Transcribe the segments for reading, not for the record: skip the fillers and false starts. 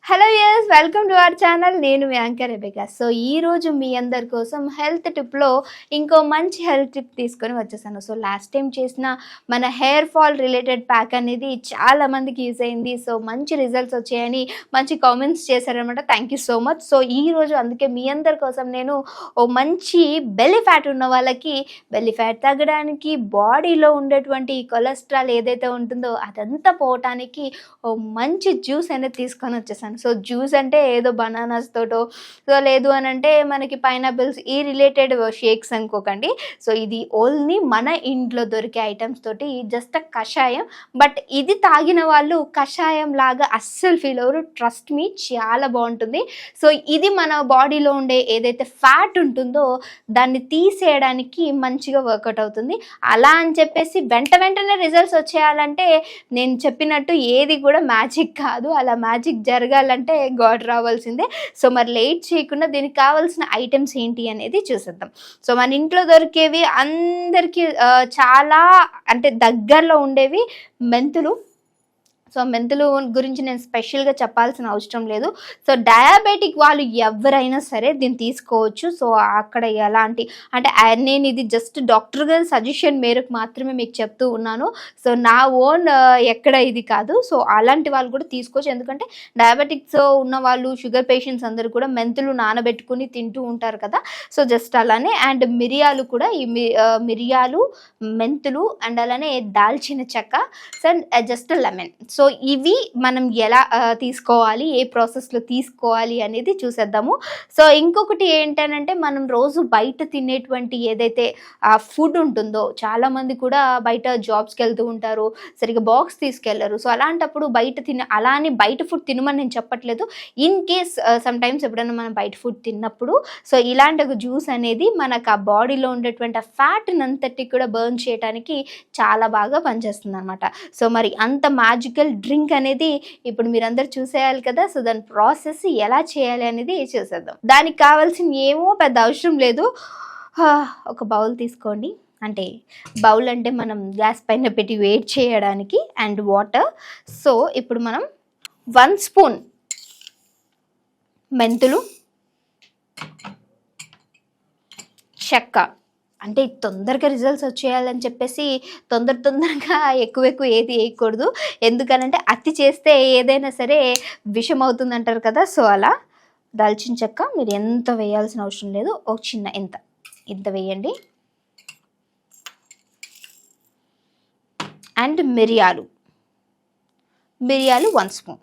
Hello yes welcome to our channel. నేను మీ anchor Rebecca. So ఈరోజు మీ అందరి కోసం హెల్త్ టిప్లో ఇంకో మంచి హెల్త్ టిప్ తీసుకొని వచ్చేసాను. సో లాస్ట్ టైం చేసిన మన హెయిర్ ఫాల్ రిలేటెడ్ ప్యాక్ అనేది చాలా మందికి యూజ్ అయింది. సో మంచి రిజల్ట్స్ వచ్చాయని మంచి కామెంట్స్ చేశారనమాట. Thank you so much. So ఈరోజు అందుకే మీ అందరి కోసం నేను ఓ మంచి బెల్లీ ఫ్యాట్ ఉన్న వాళ్ళకి బెల్లీ ఫ్యాట్ తగ్గడానికి, బాడీలో ఉండేటువంటి కొలెస్ట్రాల్ ఏదైతే ఉంటుందో అదంతా పోవటానికి ఓ మంచి జ్యూస్ అనేది తీసుకొని వచ్చేసాను. సో జ్యూస్ అంటే ఏదో బనానాస్ తోటో, సో లేదు అని అంటే మనకి పైనాపిల్స్ ఈ రిలేటెడ్ షేక్స్ అనుకోకండి. సో ఇది ఓన్లీ మన ఇంట్లో దొరికే ఐటమ్స్ తోటి జస్ట్ కషాయం. బట్ ఇది తాగిన వాళ్ళు కషాయం లాగా అస్సలు ఫీల్ అవ్వరు. ట్రస్ట్ మీ, చాలా బాగుంటుంది. సో ఇది మన బాడీలో ఉండే ఏదైతే ఫ్యాట్ ఉంటుందో దాన్ని తీసేయడానికి మంచిగా వర్కౌట్ అవుతుంది. అలా అని చెప్పేసి వెంటనే రిజల్ట్స్ వచ్చేయాలంటే నేను చెప్పినట్టు ఏది కూడా మ్యాజిక్ కాదు. అలా మ్యాజిక్ జరగాలంటే గాడ్ రావాల్సిందే. సో మరి లేట్ చేయకుండా దీనికి కావాల్సిన ఐటమ్స్ ఏంటి అనేది చూసేద్దాం. సో మన ఇంట్లో దొరికేవి అందరికీ చాలా అంటే దగ్గరలో ఉండేవి మెంతులు. సో మెంతులు గురించి నేను స్పెషల్గా చెప్పాల్సిన అవసరం లేదు. సో డయాబెటిక్ వాళ్ళు ఎవరైనా సరే దీన్ని తీసుకోవచ్చు. సో అక్కడ ఎలాంటి అంటే నేను ఇది జస్ట్ డాక్టర్ గారి సజెషన్ మేరకు మాత్రమే మీకు చెప్తూ ఉన్నాను. సో నా ఓన్ ఎక్కడ ఇది కాదు. సో అలాంటి వాళ్ళు కూడా తీసుకోవచ్చు. ఎందుకంటే డయాబెటిక్స్ ఉన్న వాళ్ళు, షుగర్ పేషెంట్స్ అందరూ కూడా మెంతులు నానబెట్టుకుని తింటూ ఉంటారు కదా. సో జస్ట్ అలానే అండ్ మిరియాలు కూడా, ఈ మిరియాలు, మెంతులు అండ్ అలానే దాల్చిన చెక్క, సో జస్ట్ లెమన్. సో ఇవి మనం ఎలా తీసుకోవాలి, ఏ ప్రాసెస్లో తీసుకోవాలి అనేది చూసేద్దాము. సో ఇంకొకటి ఏంటనంటే మనం రోజు బయట తినేటువంటి ఏదైతే ఫుడ్ ఉంటుందో, చాలామంది కూడా బయట జాబ్స్కి వెళ్తూ ఉంటారు, సరిగ్గా బాక్స్ తీసుకెళ్లరు. సో అలాంటప్పుడు అలా అని బయట ఫుడ్ తినమని నేను చెప్పట్లేదు. ఇన్ కేస్ సమ్ టైమ్స్ ఎప్పుడైనా మనం బయట ఫుడ్ తిన్నప్పుడు సో ఇలాంటి ఒక జ్యూస్ అనేది మనకు ఆ బాడీలో ఉండేటువంటి ఆ ఫ్యాట్ని అంతటి కూడా బర్న్ చేయడానికి చాలా బాగా పనిచేస్తుంది అనమాట. సో మరి అంత మ్యాజికల్ డ్రింక్ అనేది ఇప్పుడు మీరందరూ చూసేయాలి కదా. సో దాని ప్రాసెస్ ఎలా చేయాలి అనేది చూసేద్దాం. దానికి కావాల్సిన ఏమో పెద్ద అవసరం లేదు. ఒక బౌల్ తీసుకోండి. అంటే బౌల్ అంటే మనం గ్యాస్ పైన పెట్టి వేడి చేయడానికి, అండ్ వాటర్. సో ఇప్పుడు మనం 1 స్పూన్ మెంతులు, చెక్క, అంటే తొందరగా రిజల్ట్స్ వచ్చేయాలని చెప్పేసి తొందరగా ఎక్కువ ఏది వేయకూడదు. ఎందుకనంటే అతి చేస్తే ఏదైనా సరే విషం అవుతుంది అంటారు కదా. సో అలా దాల్చిన చెక్క మీరు ఎంత వేయాల్సిన అవసరం లేదు. ఒక చిన్న ఇంత వేయండి. అండ్ మిరియాలు 1 స్పూన్.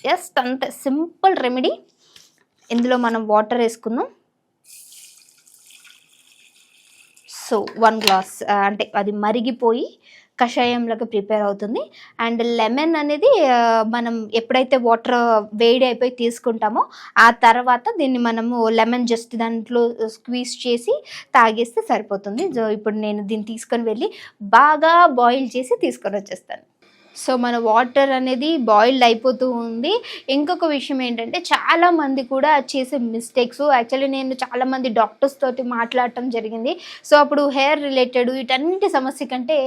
జస్ట్ అంత సింపుల్ రెమెడీ. ఇందులో మనం వాటర్ వేసుకుందాం. సో 1 గ్లాస్ అంటే అది మరిగిపోయి కషాయంలాగా ప్రిపేర్ అవుతుంది. అండ్ లెమన్ అనేది మనం ఎప్పుడైతే వాటర్ వేడి అయిపోయి తీసుకుంటామో ఆ తర్వాత దీన్ని మనము లెమన్ జస్ట్ దాంట్లో స్క్వీజ్ చేసి తాగేస్తే సరిపోతుంది. సో ఇప్పుడు నేను దీన్ని తీసుకొని వెళ్ళి బాగా బాయిల్ చేసి తీసుకొని వచ్చేస్తాను. సో మన వాటర్ అనేది బాయిల్డ్ అయిపోతూ ఉంది. ఇంకొక విషయం ఏంటంటే చాలామంది కూడా చేసే మిస్టేక్స్, యాక్చువల్లీ నేను చాలామంది డాక్టర్స్ తోటి మాట్లాడటం జరిగింది. సో అప్పుడు హెయిర్ రిలేటెడ్ వీటన్నిటి సమస్య కంటే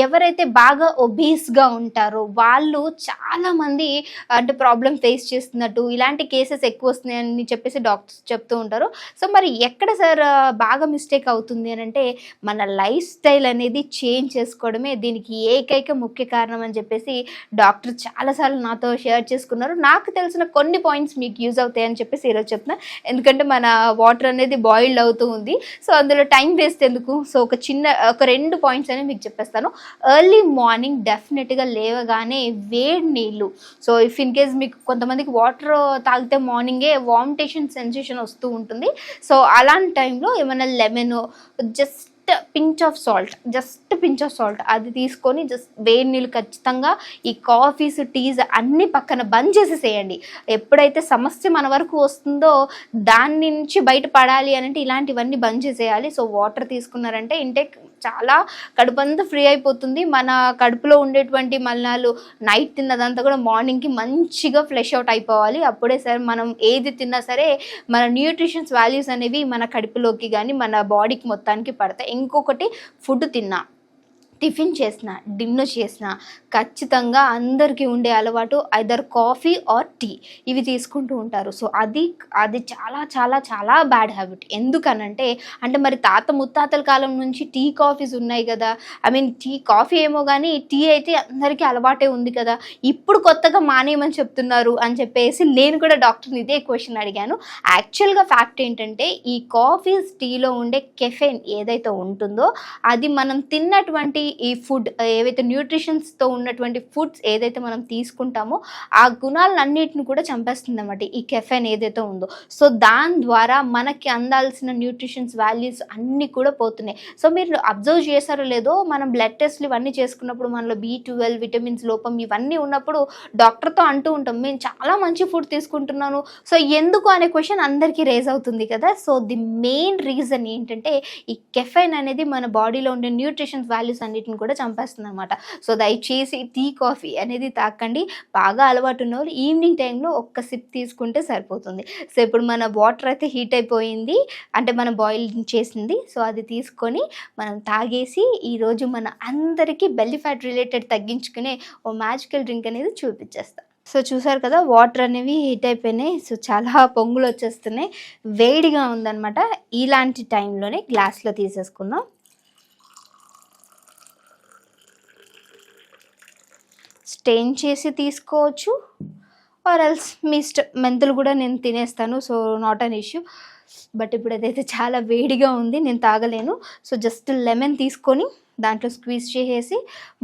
ఎవరైతే బాగా ఒబీస్గా ఉంటారో వాళ్ళు చాలామంది అంటే ప్రాబ్లం ఫేస్ చేస్తున్నట్టు, ఇలాంటి కేసెస్ ఎక్కువ వస్తున్నాయని చెప్పేసి డాక్టర్స్ చెప్తూ ఉంటారు. సో మరి ఎక్కడ సార్ బాగా మిస్టేక్ అవుతుంది అని అంటే మన లైఫ్ స్టైల్ అనేది చేంజ్ చేసుకోవడమే దీనికి ఏకైక ముఖ్య కారణం అని చెప్పేసి డాక్టర్ చాలాసార్లు నాతో షేర్ చేసుకున్నారు. నాకు తెలిసిన కొన్ని పాయింట్స్ మీకు యూజ్ అవుతాయని చెప్పేసి ఈరోజు చెప్తున్నా. ఎందుకంటే మన వాటర్ అనేది బాయిల్డ్ అవుతూ ఉంది. సో అందులో టైం వేస్ట్ ఎందుకు. సో ఒక 2 పాయింట్స్ అనేవి మీకు చెప్పేస్తాను. ఎర్లీ మార్నింగ్ డెఫినెట్గా లేవగానే వేడి నీళ్ళు. సో ఇఫ్ ఇన్ కేస్ మీకు కొంతమందికి వాటర్ తాగితే మార్నింగే వామిటేషన్ సెన్సేషన్ వస్తూ ఉంటుంది. సో అలాంటి టైంలో ఏమైనా lemon, just pinch of salt అది తీసుకొని జస్ట్ వేడి నీళ్ళు ఖచ్చితంగా ఈ కాఫీస్, టీస్ అన్నీ పక్కన బంద్ చేసేసేయండి. ఎప్పుడైతే సమస్య మన వరకు వస్తుందో దాని నుంచి బయటపడాలి అని అంటే ఇలాంటివన్నీ బంద్ చేసేయాలి. సో వాటర్ తీసుకున్నారంటే ఇంటేక్ చాలా కడుపంతా ఫ్రీ అయిపోతుంది. మన కడుపులో ఉండేటువంటి మలినాలు నైట్ తిన్నదంతా కూడా మార్నింగ్కి మంచిగా ఫ్లెష్ అవుట్ అయిపోవాలి. అప్పుడే సార్ మనం ఏది తిన్నా సరే మన న్యూట్రిషన్స్ వాల్యూస్ అనేవి మన కడుపులోకి కానీ మన బాడీకి మొత్తానికి పడతాయి. ఇంకొకటి, ఫుడ్ తిన్నా టిఫిన్ చేసిన, డిన్నర్ చేసిన ఖచ్చితంగా అందరికీ ఉండే అలవాటు ఐదర్ కాఫీ ఆర్ టీ ఇవి తీసుకుంటూ ఉంటారు. సో అది చాలా చాలా చాలా బ్యాడ్ హ్యాబిట్. ఎందుకనంటే మరి తాత ముత్తాతల కాలం నుంచి టీ కాఫీస్ ఉన్నాయి కదా. టీ కాఫీ ఏమో కానీ టీ అయితే అందరికీ అలవాటే ఉంది కదా, ఇప్పుడు కొత్తగా మానేయమని చెప్తున్నారు అని చెప్పేసి నేను కూడా డాక్టర్ని ఇదే క్వశ్చన్ అడిగాను. యాక్చువల్గా ఫ్యాక్ట్ ఏంటంటే ఈ కాఫీస్ టీలో ఉండే కెఫెన్ ఏదైతే ఉంటుందో అది మనం తిన్నటువంటి ఈ ఫుడ్ ఏవైతే న్యూట్రిషన్స్తో ఉన్నటువంటి ఫుడ్స్ ఏదైతే మనం తీసుకుంటామో ఆ గుణాలన్నిటిని కూడా చంపేస్తుంది అన్నమాట ఈ కెఫెన్ ఏదైతే ఉందో. సో దాని ద్వారా మనకి అందాల్సిన న్యూట్రిషన్స్ వాల్యూస్ అన్నీ కూడా పోతున్నాయి. సో మీరు అబ్జర్వ్ చేశారో లేదో, మనం బ్లడ్ టెస్ట్లు ఇవన్నీ చేసుకున్నప్పుడు మనలో B12 విటమిన్స్ లోపం ఇవన్నీ ఉన్నప్పుడు డాక్టర్తో అంటూ ఉంటాం మేము చాలా మంచి ఫుడ్ తీసుకుంటున్నాను, సో ఎందుకు అనే క్వశ్చన్ అందరికీ రేజ్ అవుతుంది కదా. సో ది మెయిన్ రీజన్ ఏంటంటే ఈ కెఫెన్ అనేది మన బాడీలో ఉండే న్యూట్రిషన్స్ వాల్యూస్ అన్నిటిని కూడా చంపేస్తుంది అనమాట. సో దయచేసి టీ కాఫీ అనేది తాకండి. బాగా అలవాటు ఉన్న వాళ్ళు ఈవినింగ్ టైంలో ఒక్క సిప్ తీసుకుంటే సరిపోతుంది. సో ఇప్పుడు మన వాటర్ అయితే హీట్ అయిపోయింది, మనం బాయిల్ చేసింది. సో అది తీసుకొని మనం తాగేసి ఈరోజు మన అందరికీ బెల్లీ ఫ్యాట్ రిలేటెడ్ తగ్గించుకునే ఓ మ్యాజికల్ డ్రింక్ అనేది చూపించేస్తాం. సో చూసారు కదా, వాటర్ అనేవి హీట్ అయిపోయినాయి. సో చాలా పొంగులు వచ్చేస్తున్నాయి, వేడిగా ఉందన్నమాట. ఇలాంటి టైంలోనే గ్లాస్లో తీసేసుకుందాం. స్టెయిన్ చేసి తీసుకోవచ్చు ఆర్ ఎల్స్ మీ మెంతులు కూడా నేను తినేస్తాను, so not an issue. But ఇప్పుడు అదైతే చాలా వేడిగా ఉంది, నేను తాగలేను. సో జస్ట్ లెమన్ తీసుకొని దాంట్లో స్క్వీజ్ చేసేసి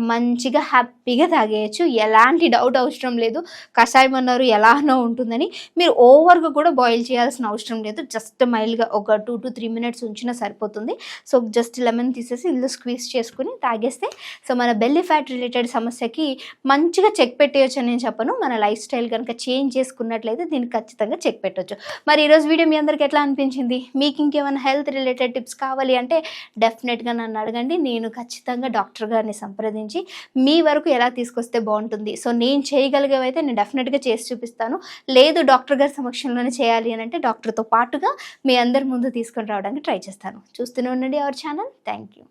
మంచిగా హ్యాపీగా తాగేయచ్చు. ఎలాంటి డౌట్ అవసరం లేదు. కషాయం అన్నారు ఎలానో ఉంటుందని, మీరు ఓవర్గా కూడా బాయిల్ చేయాల్సిన అవసరం లేదు. జస్ట్ మైల్డ్గా ఒక 2 to 3 minutes ఉంచినా సరిపోతుంది. సో జస్ట్ లెమన్ తీసేసి ఇందులో స్క్వీజ్ చేసుకుని తాగేస్తే సో మన బెల్లీ ఫ్యాట్ రిలేటెడ్ సమస్యకి మంచిగా చెక్ పెట్టేయచ్చు అని నేను చెప్పను. మన లైఫ్ స్టైల్ కనుక చేంజ్ చేసుకున్నట్లయితే దీనికి ఖచ్చితంగా చెక్ పెట్టవచ్చు. మరి ఈరోజు వీడియో మీ అందరికి ఎట్లా అనిపించింది? మీకు ఇంకేమైనా హెల్త్ రిలేటెడ్ టిప్స్ కావాలి అంటే డెఫినెట్గా నన్ను అడగండి. నేను ఖచ్చితంగా డాక్టర్ గారిని సంప్రదించి మీ వరకు ఎలా తీసుకొస్తే బాగుంటుంది, సో నేను చేయగలిగేవైతే నేను డెఫినెట్గా చేసి చూపిస్తాను. లేదు డాక్టర్ గారి సమక్షంలోనే చేయాలి అని అంటే డాక్టర్తో పాటుగా మీ అందరి ముందు తీసుకొని రావడానికి ట్రై చేస్తాను. చూస్తూనే ఉండండి అవర్ ఛానల్. Thank you.